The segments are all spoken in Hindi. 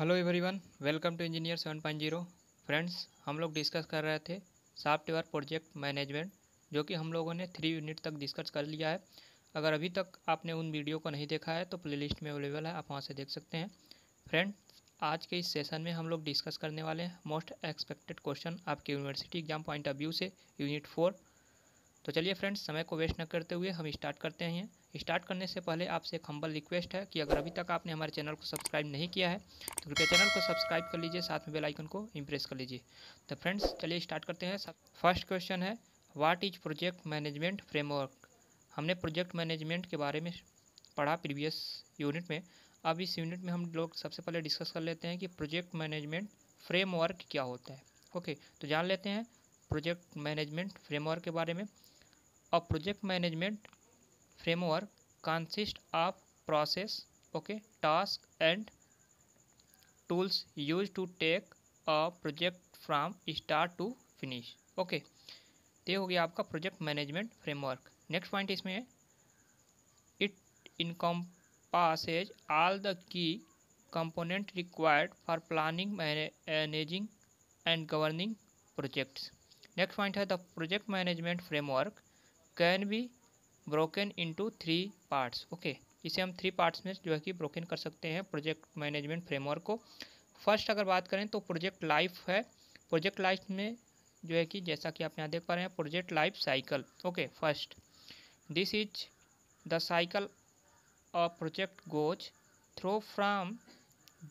Hello everyone, welcome to engineer 7.0। Friends, हम लोग डिस्कस कर रहे थे सॉफ्टवेयर प्रोजेक्ट मैनेजमेंट, जो कि हम लोगों ने 3 यूनिट तक डिस्कस कर लिया है। अगर अभी तक आपने उन वीडियो को नहीं देखा है तो प्लेलिस्ट में अवेलेबल है, आप वहां से देख सकते हैं। फ्रेंड्स, आज के इस सेशन में हम लोग डिस्कस करने वाले हैं मोस्ट एक्सपेक्टेड क्वेश्चन आपके university exam point of view से, यूनिट 4। तो चलिए फ्रेंड्स, समय को वेस्ट न करते हुए हम स्टार्ट करते हैं। स्टार्ट करने से पहले आपसे एक हम्बल रिक्वेस्ट है कि अगर अभी तक आपने हमारे चैनल को सब्सक्राइब नहीं किया है तो कृपया चैनल को सब्सक्राइब कर लीजिए, साथ में बेल आइकन को इम्प्रेस कर लीजिए। तो फ्रेंड्स, चलिए स्टार्ट करते हैं। फर्स्ट क्वेश्चन है, what is project management framework. हमने प्रोजेक्ट मैनेजमेंट के बारे में पढ़ा प्रीवियस यूनिट में। अब इस यूनिट में हम लोग सबसे पहले डिस्कस कर लेते हैं कि प्रोजेक्ट मैनेजमेंट फ्रेमवर्क क्या होता है। ओके, तो जान लेते हैं प्रोजेक्ट मैनेजमेंट फ्रेमवर्क के बारे में। A project management framework consists of process, task and tools used to take a project from start to finish। Okay, तो ये हो गया आपका project management framework. Next point इसमें है, it encompasses all the key component required for planning, managing and governing projects। Next point है, the project management framework can be broken into 3 parts. Okay, इसे हम 3 पार्ट्स में जो है कि ब्रोकन कर सकते हैं प्रोजेक्ट मैनेजमेंट फ्रेमवर्क को। फर्स्ट अगर बात करें तो प्रोजेक्ट लाइफ है। प्रोजेक्ट लाइफ में जो है कि जैसा कि आप यहाँ देख पा रहे हैं, project life cycle. Okay, first this is the cycle a project goes through from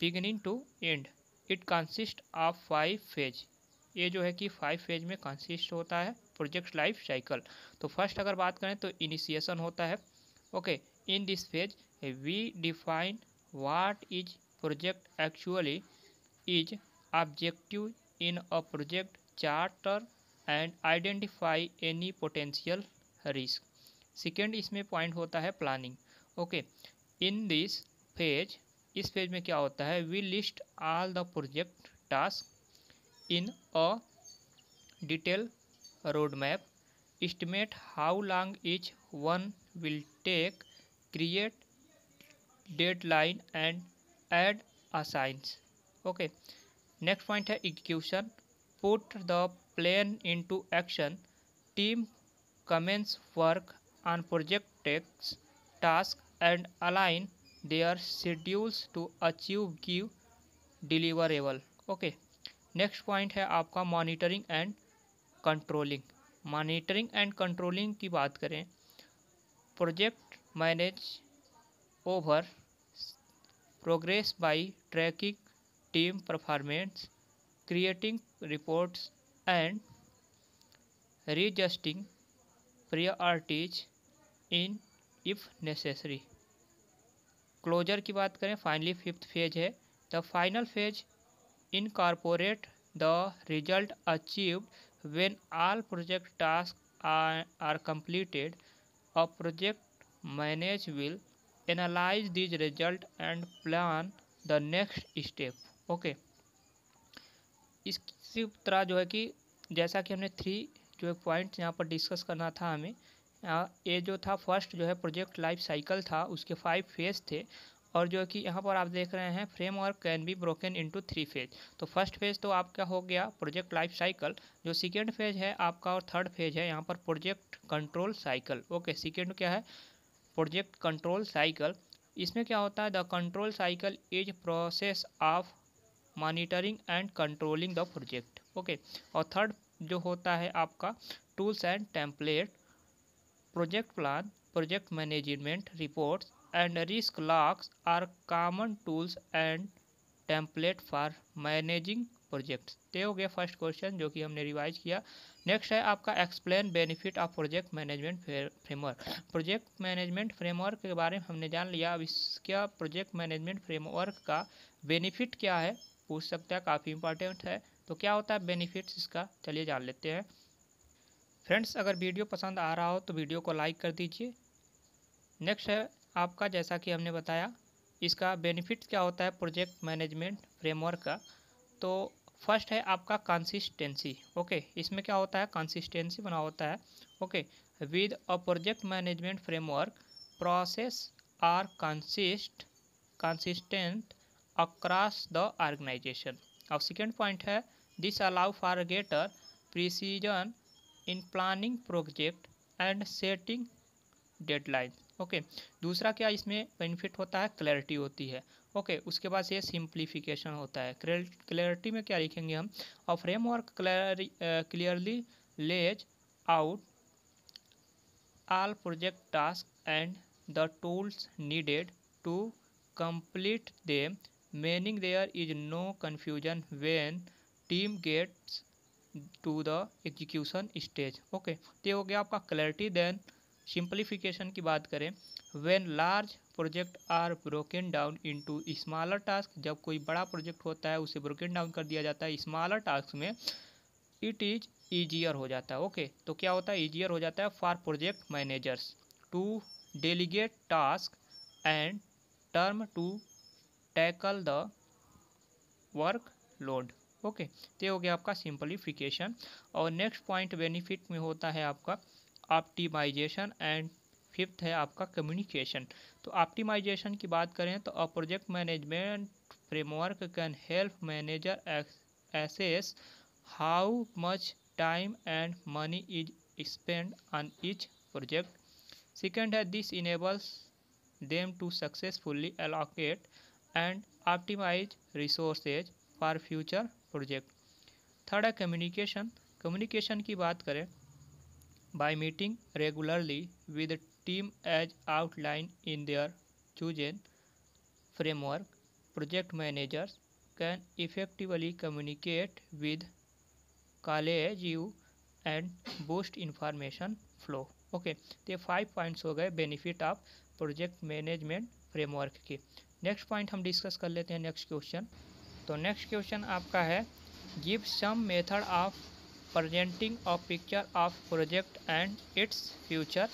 beginning to end. It consist of 5 phase. ये जो है कि 5 फेज में कंसिस्ट होता है प्रोजेक्ट लाइफ साइकिल। तो फर्स्ट अगर बात करें तो इनिशिएशन होता है। Okay, in this phase we define what is project actually is, objective in a project charter and identify any potential risk. Second इसमें पॉइंट होता है planning. Okay, in this phase, इस फेज में क्या होता है, we list all the project task in a detail roadmap, estimate how long each one will take, create deadline and add assigns। okay, next point है execution, put the plan into action, team commence work on project task and align their schedules to achieve give deliverable। okay, next point है आपका monitoring and controlling. Monitoring and controlling की बात करें, project manage over progress by tracking team performance, creating reports and readjusting priorities in if necessary. Closure की बात करें, फाइनली फिफ्थ फेज है, the final phase incorporate the result achieved when all project tasks are completed। A project manager will analyze these results and plan the next step। Okay, इसी तरह जो है कि जैसा कि हमने 3 जो है पॉइंट्स यहाँ पर डिस्कस करना था हमें, ये जो था फर्स्ट जो है प्रोजेक्ट लाइफ साइकिल था, उसके 5 फेज थे। और जो कि यहाँ पर आप देख रहे हैं framework can be broken into 3 phase. तो फर्स्ट फेज तो आपका हो गया प्रोजेक्ट लाइफ साइकिल। जो सेकेंड फेज है आपका और थर्ड फेज है यहाँ पर project control cycle. Okay, second क्या है, प्रोजेक्ट कंट्रोल साइकिल। इसमें क्या होता है, the control cycle is process of monitoring and controlling the project. Okay, और थर्ड जो होता है आपका tools and template, project plan, project management reports and risk logs are common tools and template for managing projects। ये हो गया फर्स्ट क्वेश्चन जो कि हमने रिवाइज किया। नेक्स्ट है आपका explain benefit of project management framework. Project management framework के बारे में हमने जान लिया। अब इसका प्रोजेक्ट मैनेजमेंट फ्रेमवर्क का बेनिफिट क्या है पूछ सकते हैं, काफ़ी इंपॉर्टेंट है। तो क्या होता है बेनिफिट्स इसका, चलिए जान लेते हैं। फ्रेंड्स, अगर वीडियो पसंद आ रहा हो तो वीडियो को लाइक कर दीजिए। नेक्स्ट है आपका, जैसा कि हमने बताया, इसका बेनिफिट क्या होता है प्रोजेक्ट मैनेजमेंट फ्रेमवर्क का। तो फर्स्ट है आपका कंसिस्टेंसी। ओके, इसमें क्या होता है, कंसिस्टेंसी बना होता है। Okay, with a project management framework process are consistent across the organization. अब सेकेंड पॉइंट है this allow for greater precision in planning project and setting deadline. Okay, दूसरा क्या इसमें बेनिफिट होता है, क्लैरिटी होती है। ओके, उसके बाद ये सिंप्लीफिकेशन होता है। क्लैरिटी में क्या लिखेंगे हम, a framework clearly lays out all project tasks and the tools needed to complete them, meaning there is no confusion when team gets to the execution stage। Okay, तो हो गया आपका क्लैरिटी। देन सिंप्लीफिकेशन की बात करें, when large project are broken down into smaller task, जब कोई बड़ा प्रोजेक्ट होता है उसे ब्रोकन डाउन कर दिया जाता है स्मॉलर टास्क में, इट इज ईजियर हो जाता है। ओके, तो क्या होता है, ईजियर हो जाता है for project managers to delegate task and term to tackle the workload. Okay, तो हो गया आपका सिंपलीफिकेशन। और नेक्स्ट पॉइंट बेनिफिट में होता है आपका ऑप्टिमाइजेशन एंड फिफ्थ है आपका कम्युनिकेशन। तो ऑप्टिमाइजेशन की बात करें तो a project management framework can help manager assess how much time and money is spent on each project. Second है this enables them to successfully allocate and optimize resources for future project. Third है कम्युनिकेशन। कम्युनिकेशन की बात करें, by meeting regularly with the team as outlined in their chosen framework, project managers can effectively communicate with colleagues and boost information flow. Okay, तो ये 5 पॉइंट्स हो गए benefit of project management framework के। नेक्स्ट पॉइंट हम डिस्कस कर लेते हैं नेक्स्ट क्वेश्चन। तो नेक्स्ट क्वेश्चन आपका है give some method of presenting a picture of project and its future,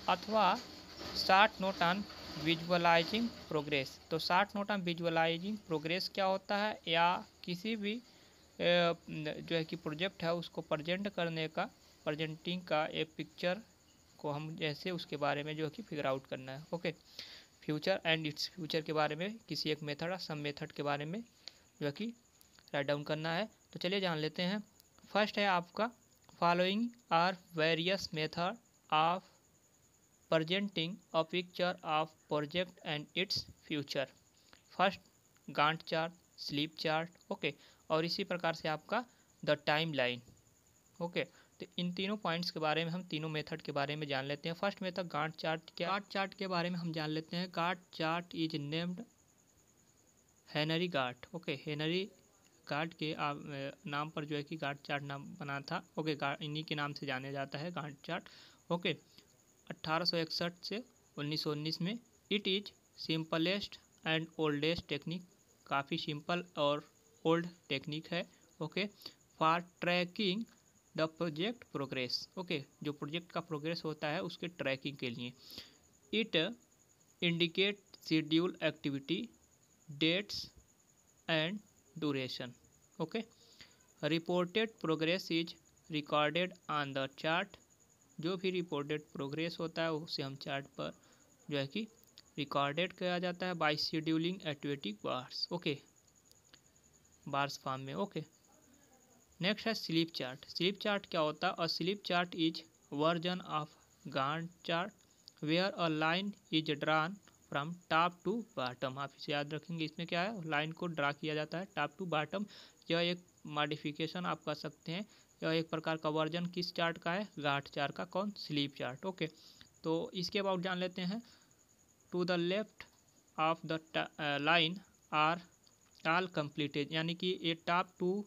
अथवा short note on visualizing progress. तो short note on visualizing progress क्या होता है, या किसी भी जो है कि प्रोजेक्ट है उसको प्रेजेंट करने का, प्रेजेंटिंग का एक पिक्चर को हम जैसे उसके बारे में जो है कि फिगर आउट करना है। Okay, future and its future के बारे में किसी एक मेथड सम मेथड के बारे में जो है कि राइट डाउन करना है। तो चलिए जान लेते हैं। फर्स्ट है आपका following are various method of presenting a picture of project and its future. First Gantt chart, slip chart. Okay, और इसी प्रकार से आपका द टाइम लाइन। ओके, तो इन तीनों पॉइंट्स के बारे में हम तीनों मेथड के बारे में जान लेते हैं। First method Gantt chart. क्या गांट चार्ट के बारे में हम जान लेते हैं। Gantt chart is named Henry Gantt. Okay, Henry Gantt के नाम पर जो है कि गांट चार्ट नाम बना था। ओके, इन्हीं के नाम से जाना जाता है गांट चार्ट। ओके, 1861 से 1919 में। It is simplest and oldest technique, काफ़ी सिंपल और ओल्ड टेक्निक है। Okay, for tracking the project progress. Okay, जो प्रोजेक्ट का प्रोग्रेस होता है उसके ट्रैकिंग के लिए। It indicate schedule activity, dates and duration. Okay, reported progress is recorded on the chart. जो भी रिपोर्टेड प्रोग्रेस होता है उसे हम चार्ट पर जो है कि रिकॉर्डेड किया जाता है by scheduling activity bars. Okay, bars form में। ओके, नेक्स्ट है स्लिप चार्ट। स्लिप चार्ट क्या होता है, a slip chart is version of Gantt chart where a line is drawn from top to bottom. आप इसे याद रखेंगे, इसमें क्या है, लाइन को ड्रा किया जाता है टॉप टू बॉटम। यह एक मॉडिफिकेशन आप कर सकते हैं, यह एक प्रकार का वर्जन किस चार्ट का है, गांट चार्ट का। कौन, स्लिप चार्ट। ओके, तो इसके अबाउट जान लेते हैं। To the left of the line are all completed, यानी कि ये टॉप टू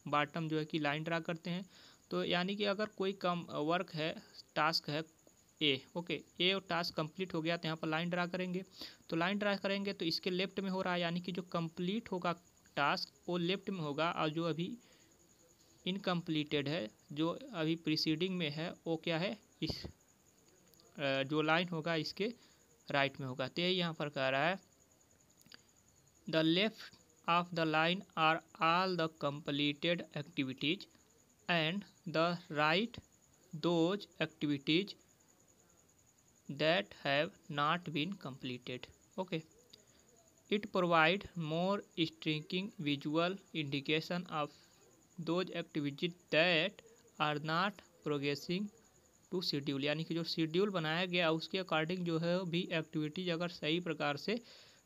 बॉटम जो है कि लाइन ड्रा करते हैं। तो यानी कि अगर कोई कम वर्क है, टास्क है ए, ओके, ए और टास्क कंप्लीट हो गया तो यहाँ पर लाइन ड्रा करेंगे। तो लाइन ड्रा करेंगे तो इसके लेफ्ट में हो रहा है, यानी कि जो कंप्लीट होगा टास्क वो लेफ्ट में होगा, और जो अभी इनकम्प्लीटेड है, जो अभी प्रीसीडिंग में है, वो क्या है, इस जो लाइन होगा इसके राइट में होगा। तो यही यहाँ पर कह रहा है the left of the line are all the completed activities and the right those activities that have not been completed. Okay, It provide more striking visual indication of those activities that are not progressing to schedule, यानी कि जो शेड्यूल बनाया गया उसके अकॉर्डिंग जो है भी एक्टिविटीज अगर सही प्रकार से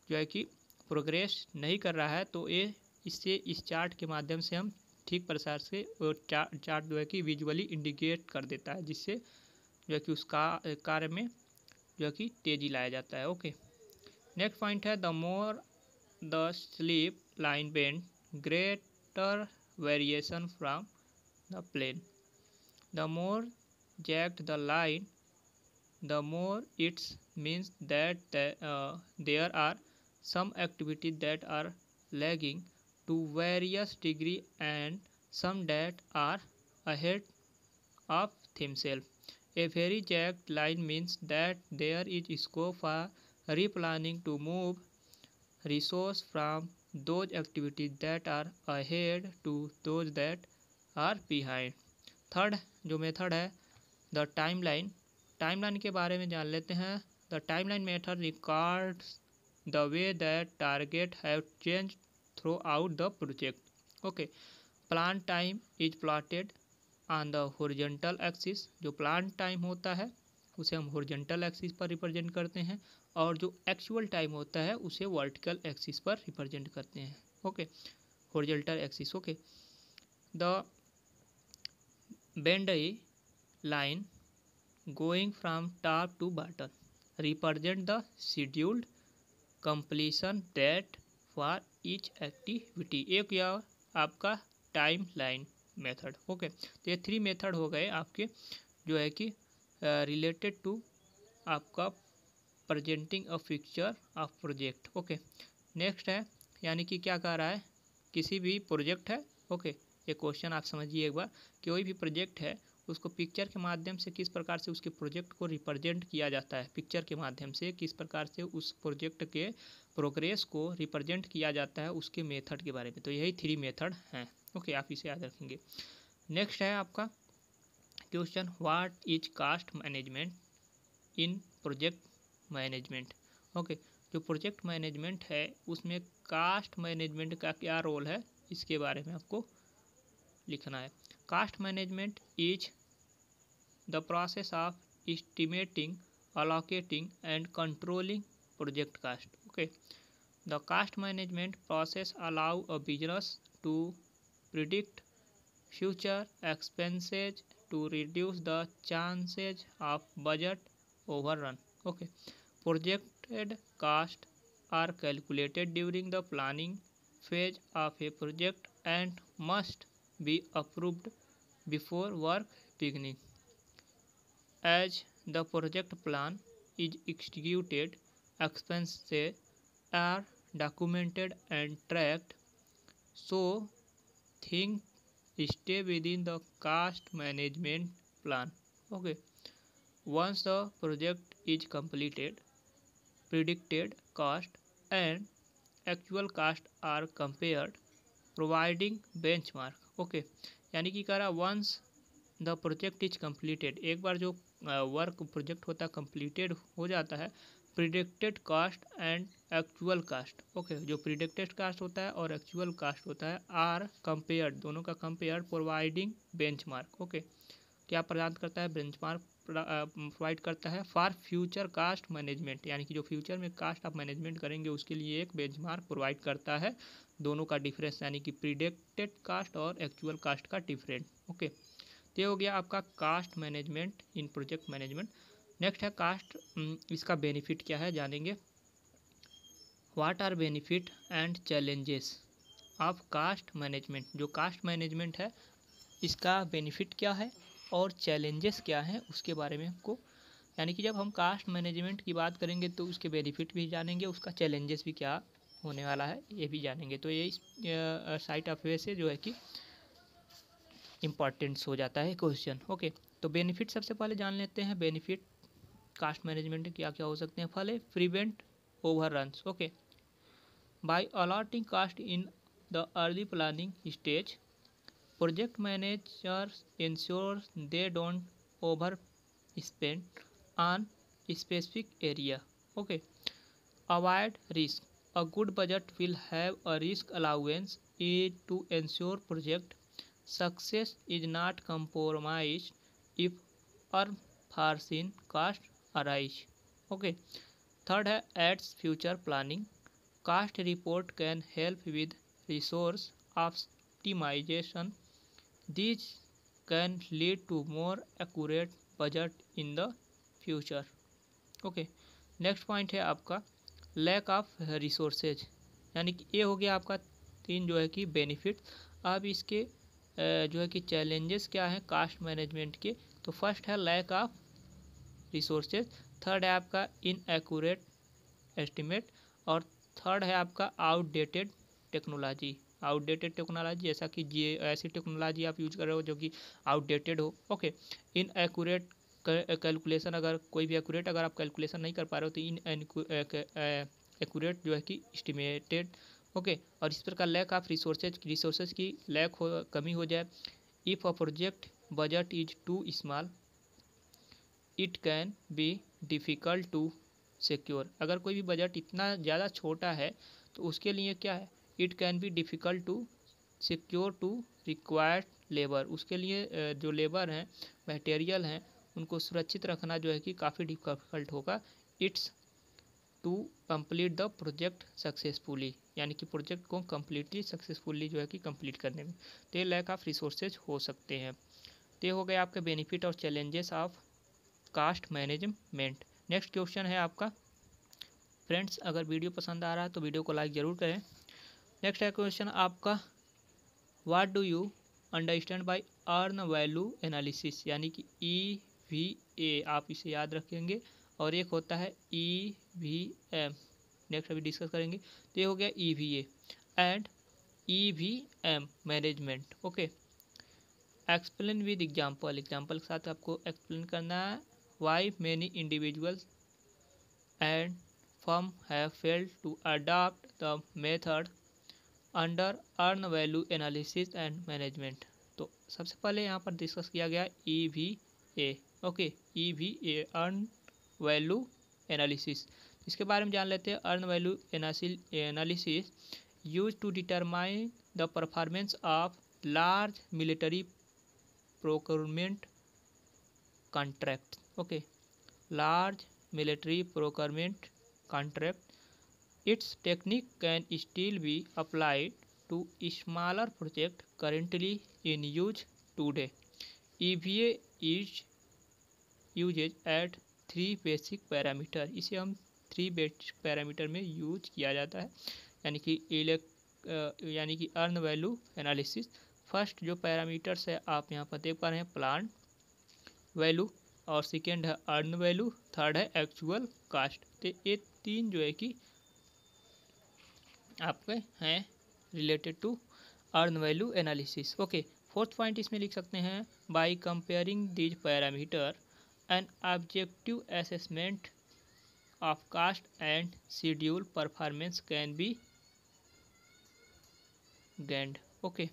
जो है कि प्रोग्रेस नहीं कर रहा है तो ये इससे इस चार्ट के माध्यम से हम ठीक प्रकार से चार्ट जो है कि विजुअली इंडिकेट कर देता है, जिससे जो है कि उसका कार्य में जो है कि तेजी लाया जाता है। ओके, नेक्स्ट पॉइंट है the more the slip line bend greater variation from the plan. The more jagged the line, the more it means that there are some activities that are lagging to various degree and some that are ahead of themselves. A very jagged line means that there is scope for replanning to move resource from those activities that are ahead to those that are behind. Third जो मेथड है द टाइमलाइन के बारे में जान लेते हैं। The timeline method records the way that target have change through out the project. Okay, plan time is plotted on the horizontal axis. जो प्लान टाइम होता है उसे हम हॉरिजॉन्टल एक्सिस पर रिप्रेजेंट करते हैं और जो एक्चुअल टाइम होता है उसे वर्टिकल एक्सिस पर रिप्रेजेंट करते हैं। Okay, horizontal axis. Okay, the bendy line going from top to bottom represent the scheduled completion date for each activity। एक या आपका टाइम लाइन मेथड। ओके, तो ये थ्री मेथड हो गए आपके जो है कि रिलेटेड टू आपका presenting a picture of project. Okay, next है यानी कि क्या कह रहा है, किसी भी प्रोजेक्ट है। ओके, ये क्वेश्चन आप समझिए एक बार, कोई भी प्रोजेक्ट है उसको पिक्चर के माध्यम से किस प्रकार से उसके प्रोजेक्ट को रिप्रेजेंट किया जाता है, पिक्चर के माध्यम से किस प्रकार से उस प्रोजेक्ट के प्रोग्रेस को रिप्रेजेंट किया जाता है उसके मेथड के बारे में। तो यही थ्री मेथड हैं। ओके, आप इसे याद रखेंगे। नेक्स्ट है आपका question, what is cost management in project management. Okay, जो प्रोजेक्ट मैनेजमेंट है उसमें कास्ट मैनेजमेंट का क्या रोल है इसके बारे में आपको लिखना है। Cost management is the process of estimating, allocating and controlling project cost. Okay, the cost management process allow a business to predict future expenses to reduce the chances of budget overrun. Okay, projected costs are calculated during the planning phase of a project and must be approved before work beginning. As the project plan is executed, expenses are documented and tracked so things stay within the cost management plan. Okay, once the project is completed, predicted cost and actual cost are compared, providing benchmark. Okay, यानी कि कह रहा once the project is completed, एक बार जो वर्क प्रोजेक्ट होता है कम्प्लीटेड हो जाता है, predicted cost and actual cost. Okay, जो प्रिडिक्टेड कास्ट होता है और एक्चुअल कास्ट होता है आर कंपेयर्ड, दोनों का कंपेयर, प्रोवाइडिंग बेंचमार्क। ओके, क्या प्रदान करता है, बेंचमार्क प्रोवाइड करता है फॉर फ्यूचर कास्ट मैनेजमेंट, यानी कि जो फ्यूचर में कास्ट आप मैनेजमेंट करेंगे उसके लिए एक बेंचमार्क प्रोवाइड करता है, दोनों का डिफरेंस यानी कि प्रिडिक्टेड कास्ट और एक्चुअल कास्ट का डिफरेंट। ओके, तो ये हो गया आपका cost management in project management. Next है कास्ट, इसका बेनिफिट क्या है जानेंगे। What are benefit and challenges of cost management. जो कास्ट मैनेजमेंट है इसका बेनिफिट क्या है और चैलेंजेस क्या हैं उसके बारे में आपको, यानी कि जब हम कास्ट मैनेजमेंट की बात करेंगे तो उसके बेनिफिट भी जानेंगे, उसका चैलेंजेस भी क्या होने वाला है ये भी जानेंगे। तो ये साइट ऑफ वे से जो है कि इम्पॉर्टेंट्स हो जाता है क्वेश्चन। ओके, तो बेनिफिट सबसे पहले जान लेते हैं। बेनिफिट कास्ट मैनेजमेंट के क्या क्या हो सकते हैं। पहले prevent overruns. Okay, by allotting cost in the early planning stage, project managers ensure they don't over spend on specific area. Okay, avoid risk, A good budget will have a risk allowance to ensure project success is not compromised if unforeseen cost arise. Okay. Third है aids future planning. Cost report can help with resource optimization. This can lead to more accurate budget in the future. Okay, next point है आपका लैक ऑफ रिसोर्सेज, यानी कि ये हो गया आपका तीन जो है कि बेनिफिट। अब इसके जो है कि चैलेंजेस क्या है कास्ट मैनेजमेंट के, तो फर्स्ट है लैक ऑफ रिसोर्सेज, थर्ड है आपका इनएक्यूरेट एस्टिमेट, और थर्ड है आपका आउटडेटेड टेक्नोलॉजी। आउटडेटेड टेक्नोलॉजी जैसा कि ये ऐसी टेक्नोलॉजी आप यूज कर रहे हो जो कि आउटडेटेड हो। ओके, इनएक्यूरेट कैलकुलेशन, अगर कोई भी एक्यूरेट अगर आप कैलकुलेशन नहीं कर पा रहे हो तो इन एक्यूरेट जो है कि एस्टिमेटेड। ओके, और इस प्रकार लैक ऑफ रिसोर्सेज की कमी हो जाए। If a project budget is too small it can be difficult to secure. अगर कोई भी बजट इतना ज़्यादा छोटा है तो उसके लिए क्या है, it can be difficult to secure to required labour. उसके लिए जो लेबर हैं, मटेरियल हैं, उनको सुरक्षित रखना जो है कि काफ़ी डिफ़िकल्ट होगा। It's to complete the project successfully, यानी कि प्रोजेक्ट को कम्प्लीटली सक्सेसफुली जो है कि कंप्लीट करने में तो ये लैक ऑफ रिसोर्सेज हो सकते हैं। तो ये हो गए आपके बेनिफिट और challenges of cost management. Next question है आपका फ्रेंड्स, अगर वीडियो पसंद आ रहा है तो वीडियो को लाइक ज़रूर करें। नेक्स्ट है क्वेश्चन आपका what do you understand by earn value analysis, यानी कि EVA आप इसे याद रखेंगे, और एक होता है EVM, नेक्स्ट अभी डिस्कस करेंगे। तो ये हो गया EVA and EVM management. Okay, explain with example के साथ आपको एक्सप्लेन करना है। Why many individuals and firm have failed to adopt the method under earn value analysis and management. तो सबसे पहले यहाँ पर डिस्कस किया गया EVA। Okay, EVA earn value analysis, इसके बारे में जान लेते हैं। Earn value analysis use to determine the performance of large military procurement contract. Okay, large military procurement contract. Its technique can still be applied to smaller projects currently in use today. EVA is uses at 3 basic parameter, इसे हम 3 बेसिक पैरामीटर में यूज किया जाता है, यानी कि अर्न वैल्यू एनालिसिस। फर्स्ट जो पैरामीटर्स है आप यहाँ पर देख पा रहे हैं, प्लान वैल्यू, और सेकेंड है अर्न वैल्यू, थर्ड है एक्चुअल कास्ट। तो ये तीन जो है कि आपके हैं related to earn value analysis. Okay, fourth point इसमें लिख सकते हैं by comparing these parameter an objective assessment of cost and schedule performance can be gained. Okay,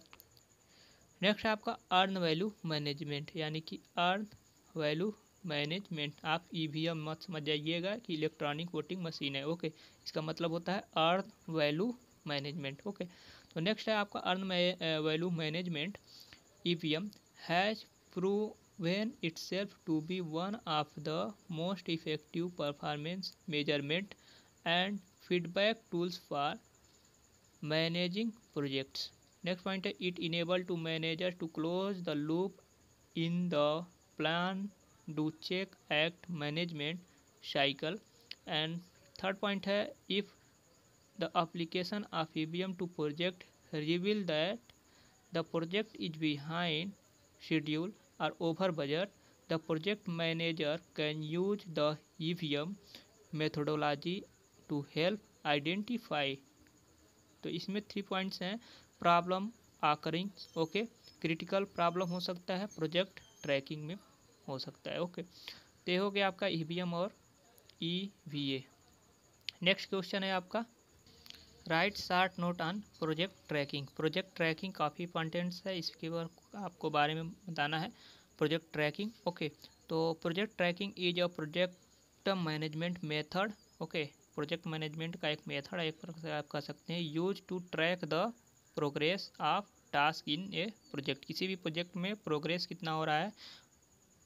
next है आपका अर्न वैल्यू मैनेजमेंट, यानी कि अर्न वैल्यू मैनेजमेंट। आप EVM मत समझ जाइएगा कि इलेक्ट्रॉनिक वोटिंग मशीन है। ओके, इसका मतलब होता है अर्न वैल्यू मैनेजमेंट। ओके, तो नेक्स्ट है आपका earn value management. EVM has proven itself to be one of the most effective performance measurement and feedback tools for managing projects. Next point है it enable to manager to close the loop in the plan do check act management cycle. And third point है if the application of EVM to project reveal that the project is behind schedule और over budget, the project manager can use the EVM methodology to help identify. तो इसमें 3 पॉइंट्स हैं। Problem occurring, okay, critical problem हो सकता है, प्रोजेक्ट ट्रैकिंग में हो सकता है। ओके, तो ये हो गया आपका EVM और EVA। नेक्स्ट क्वेश्चन है आपका write short note on project tracking. Project tracking काफ़ी इंपॉर्टेंट्स है, इसके बारे आपको बारे में बताना है। प्रोजेक्ट ट्रैकिंग, ओके, तो project tracking is a project management method. Okay, project management का एक मेथड है, एक प्रकार से आप कह सकते हैं, use to track the progress of task in a project. किसी भी प्रोजेक्ट में प्रोग्रेस कितना हो रहा है,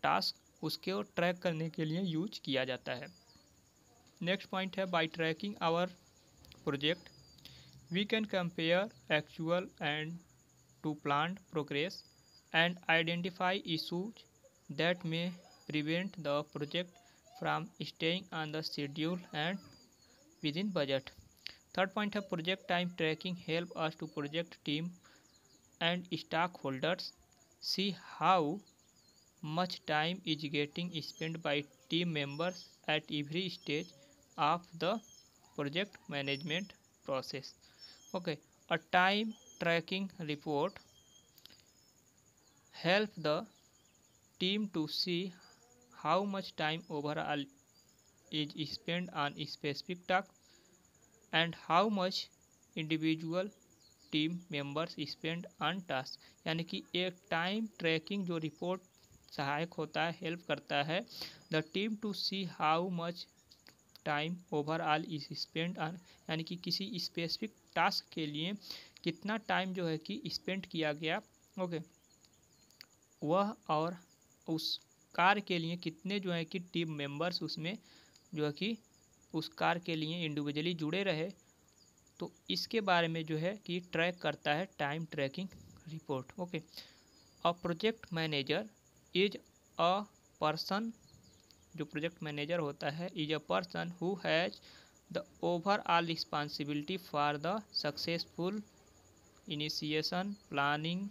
टास्क, उसके ट्रैक करने के लिए यूज किया जाता है। नेक्स्ट पॉइंट है, by tracking our project we can compare actual and to planned progress and identify issues that may prevent the project from staying on the schedule and within budget. Third point है, project time tracking help us to project team and stakeholders see how much time is getting spent by team members at every stage of the project management process. Okay, a time tracking report help the team to see how much time overall is spent on specific task and how much individual team members spend on task. यानी कि एक टाइम ट्रैकिंग जो रिपोर्ट सहायक होता है, हेल्प करता है the team to see how much time overall is spend on, यानी कि किसी स्पेसिफिक टास्क के लिए कितना टाइम जो है कि स्पेंड किया गया, ओके, वह और उस कार्य के लिए कितने जो है कि टीम मेंबर्स उसमें जो है कि उस कार्य के लिए इंडिविजुअली जुड़े रहे, तो इसके बारे में जो है कि ट्रैक करता है time tracking report. Okay, a project manager is a person, जो प्रोजेक्ट मैनेजर होता है, is a person who has the overall responsibility for the successful initiation, planning,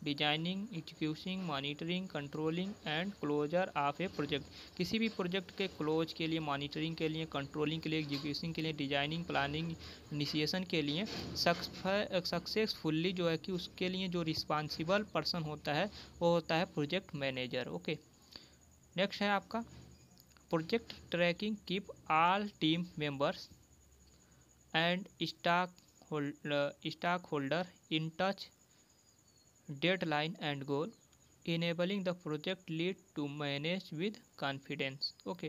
designing, executing, monitoring, controlling and closure of a project. किसी भी प्रोजेक्ट के क्लोज के लिए, मॉनिटरिंग के लिए, कंट्रोलिंग के लिए, एग्जीक्यूटिंग के लिए, डिजाइनिंग, प्लानिंग, इनिशिएशन के लिए सक्सेसफुल्ली जो है कि उसके लिए जो रिस्पॉन्सिबल पर्सन होता है वो होता है प्रोजेक्ट मैनेजर। ओके, नेक्स्ट है आपका project tracking keep all team members and stockholder in touch deadline and goal, enabling the project lead to manage with confidence। Okay,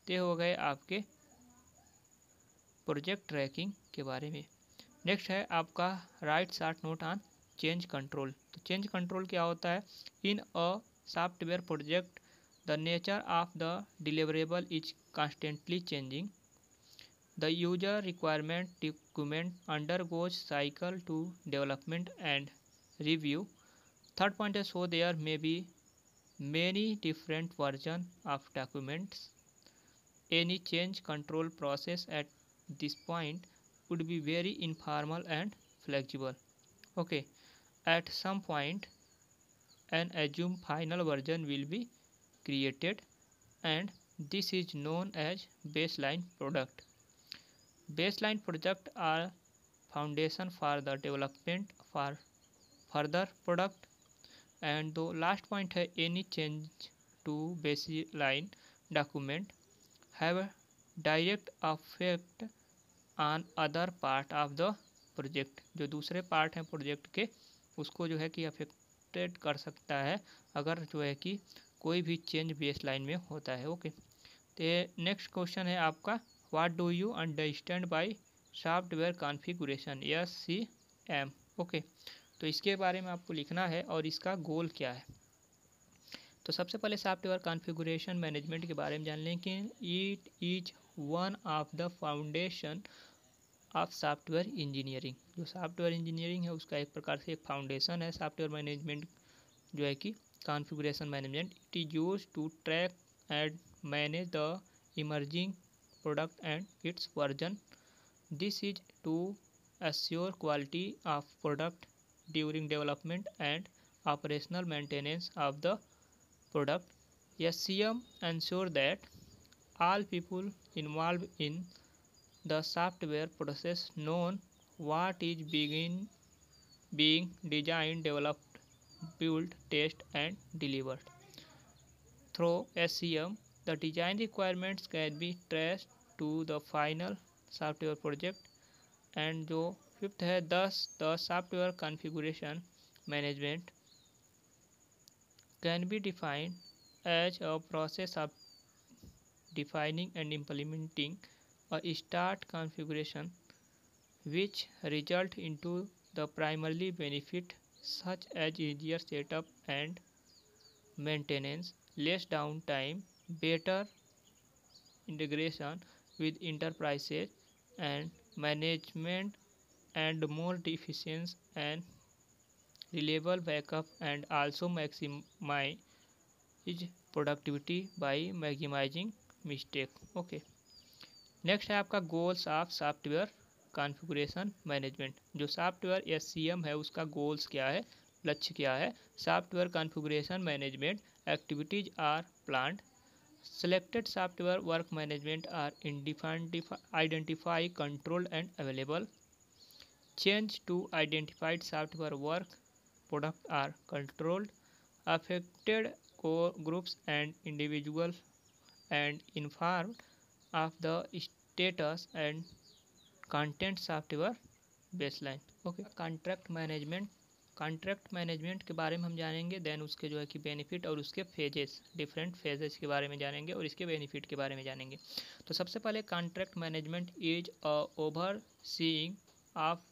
ये हो गए आपके प्रोजेक्ट ट्रैकिंग के बारे में। नेक्स्ट है आपका write short note on change control. तो चेंज कंट्रोल क्या होता है? In a software project the nature of the deliverable is constantly changing, the user requirement document undergoes cycle to development and review। Third point is, so there may be many different versions of documents, any change control process at this point would be very informal and flexible। Okay, at some point an assumed final version will be created and this is known as baseline product। Baseline project are foundation for the development for further product। and the last point है, any change to baseline document have a direct effect on other part of the project। जो दूसरे पार्ट हैं प्रोजेक्ट के उसको जो है कि अफेक्टेड कर सकता है अगर जो है कि कोई भी चेंज बेसलाइन में होता है। ओके, तो नेक्स्ट क्वेश्चन है आपका, what do you understand by software configuration, SCM। Okay, तो इसके बारे में आपको लिखना है और इसका गोल क्या है। तो सबसे पहले सॉफ्टवेयर कॉन्फ़िगरेशन मैनेजमेंट के बारे में जान लें कि it is one of the foundation of software engineering. जो सॉफ्टवेयर इंजीनियरिंग है उसका एक प्रकार से एक फाउंडेशन है सॉफ्टवेयर मैनेजमेंट जो है कि configuration management. It is used to track and manage the emerging product and its version। This is to assure quality of product during development and operational maintenance of the product। SCM ensure that all people involved in the software process know what is being designed, developed, built, tested and delivered। Through SCM the design requirements can be traced to the final software project। and जो फिफ्थ है, thus the software configuration management can be defined as a process of defining and implementing a start configuration which result into the primarily benefit such as easier setup and maintenance, less downtime, better integration with enterprises and management, and more efficient and reliable backup, and also maximize productivity by maximizing mistake. Okay, next है आपका goals of software configuration management. जो सॉफ्टवेयर एससीएम है उसका गोल्स क्या है, लक्ष्य क्या है। Software configuration management activities are planned, selected software work management are identify, controlled and available. Change to identified software work product are controlled. Affected core groups and individuals and informed of the status and content software baseline. Okay, contract management. Contract management के बारे में हम जानेंगे, देन उसके जो है कि बेनिफिट और उसके फेजेस, डिफरेंट फेजेस के बारे में जानेंगे और इसके बेनिफिट के बारे में जानेंगे। तो सबसे पहले contract management is a over seeing of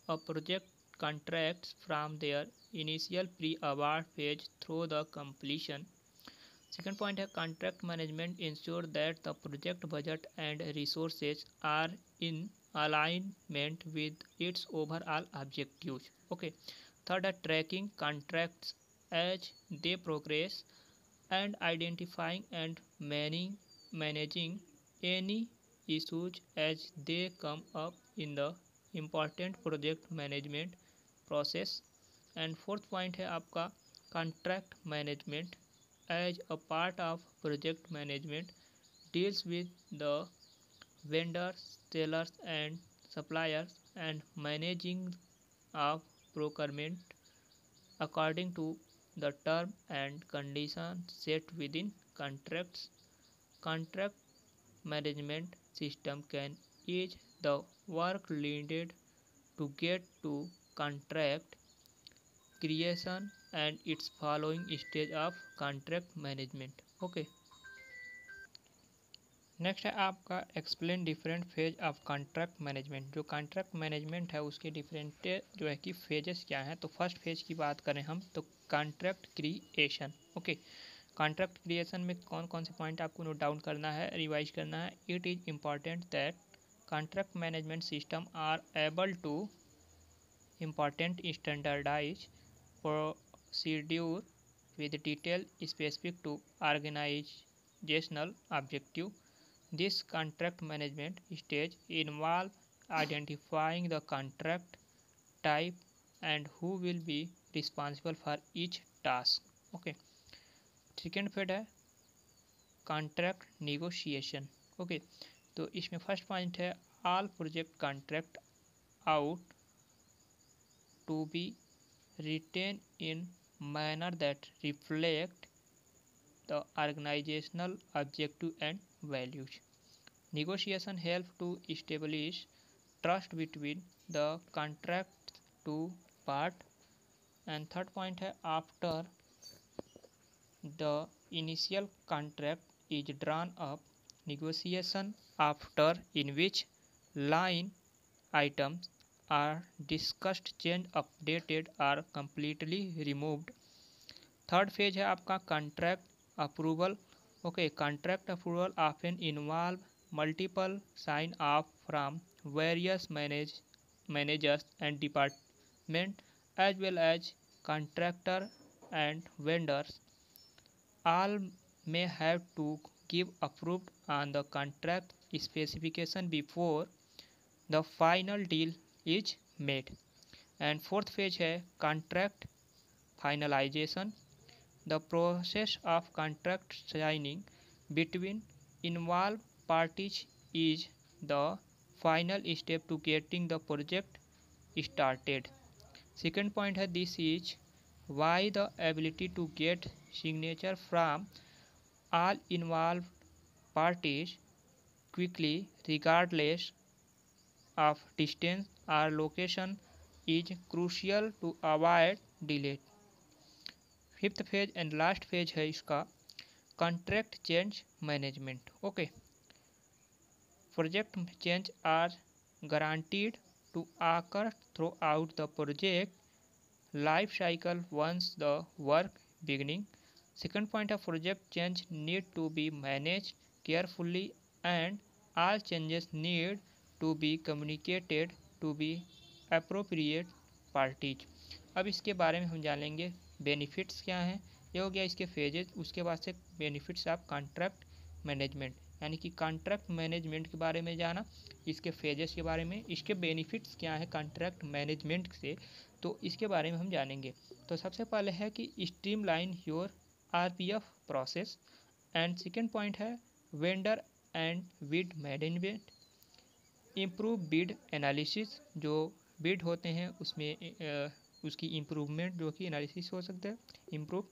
a project contracts from their initial pre-award phase through the completion. Second point है contract management ensure that the project budget and resources are in alignment with its overall objectives. Okay. Third है tracking contracts as they progress and identifying and managing any issues as they come up in the important project management process. And fourth point है आपका contract management as a part of project management deals with the vendors, sellers and suppliers and managing of procurement according to the term and condition set with in contracts. Contract management system can ease the work needed to get to contract creation and its following stage of contract management. Okay, next है आपका explain different phase of contract management. जो कॉन्ट्रैक्ट मैनेजमेंट है उसके डिफरेंट जो है कि फेजेस क्या हैं। तो फर्स्ट फेज की बात करें हम तो contract creation. Okay, contract creation में कौन कौन से पॉइंट आपको नोट डाउन करना है, रिवाइज करना है। It is important that contract management system are able to important standardize procedure with detail specific to organizational objective. This contract management stage involve identifying the contract type and who will be responsible for each task. Okay. Second phase है कॉन्ट्रैक्ट नेगोशिएशन। ओके, तो इसमें फर्स्ट पॉइंट है all project contract out to be written in manner that reflect the organizational objective and values. Negotiation help to establish trust between the contract to part. And third point है after the initial contract is drawn up, negotiation after in which line items are discussed, changed, updated or completely removed. Third phase है आपका contract approval. Okay, contract approval often involve multiple sign off from various managers and department as well as contractor and vendors. All may have to give approved on the contract specification before the final deal is made. And fourth phase है contract finalization. The process of contract signing between involved parties is the final step to getting the project started. Second point है this is why the ability to get signature from all involved parties quickly regardless of distance or location is crucial to avoid delay. Fifth phase and last phase है इसका contract change management. Okay, Project change are guaranteed to occur throughout the project life cycle once the work beginning. Second point of project change need to be managed carefully and all changes need to be communicated to be appropriate parties. अब इसके बारे में हम जानेंगे बेनिफिट्स क्या हैं, ये हो गया इसके फेजेस। उसके बाद से बेनिफिट्स ऑफ कॉन्ट्रैक्ट मैनेजमेंट, यानी कि कॉन्ट्रैक्ट मैनेजमेंट के बारे में जाना, इसके फेजेस के बारे में, इसके बेनिफिट्स क्या है कॉन्ट्रैक्ट मैनेजमेंट से, तो इसके बारे में हम जानेंगे। तो सबसे पहले है कि streamline your RPF process, and second point है vendor and bid management, improve bid analysis, जो बिड होते हैं उसमें उसकी इम्प्रूवमेंट जो कि एनालिसिस हो सकता है, improve,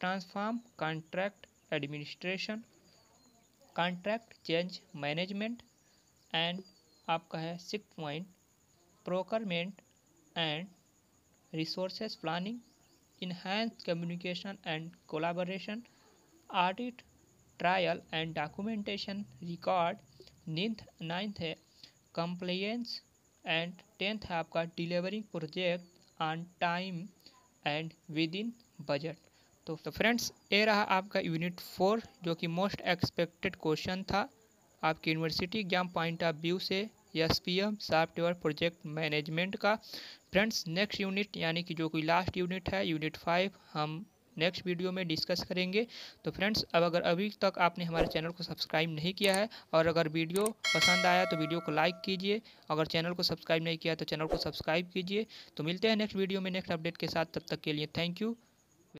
transform contract administration, contract change management, and आपका है 6 point procurement and resources planning, enhance communication and collaboration, audit trial and documentation record, ninth है कंप्लायंस, एंड टेंथ है आपका delivering project on time and with in budget. तो फ्रेंड्स ये रहा आपका यूनिट 4 जो कि मोस्ट एक्सपेक्टेड क्वेश्चन था आपकी university exam point of view से, SPM सॉफ्टवेयर प्रोजेक्ट मैनेजमेंट का। फ्रेंड्स नेक्स्ट यूनिट यानी कि जो कोई लास्ट यूनिट है यूनिट 5 हम नेक्स्ट वीडियो में डिस्कस करेंगे। तो फ्रेंड्स अब अगर अभी तक आपने हमारे चैनल को सब्सक्राइब नहीं किया है और अगर वीडियो पसंद आया तो वीडियो को लाइक कीजिए, अगर चैनल को सब्सक्राइब नहीं किया तो चैनल को सब्सक्राइब कीजिए। तो मिलते हैं नेक्स्ट वीडियो में नेक्स्ट अपडेट के साथ, तब तक के लिए थैंक यू।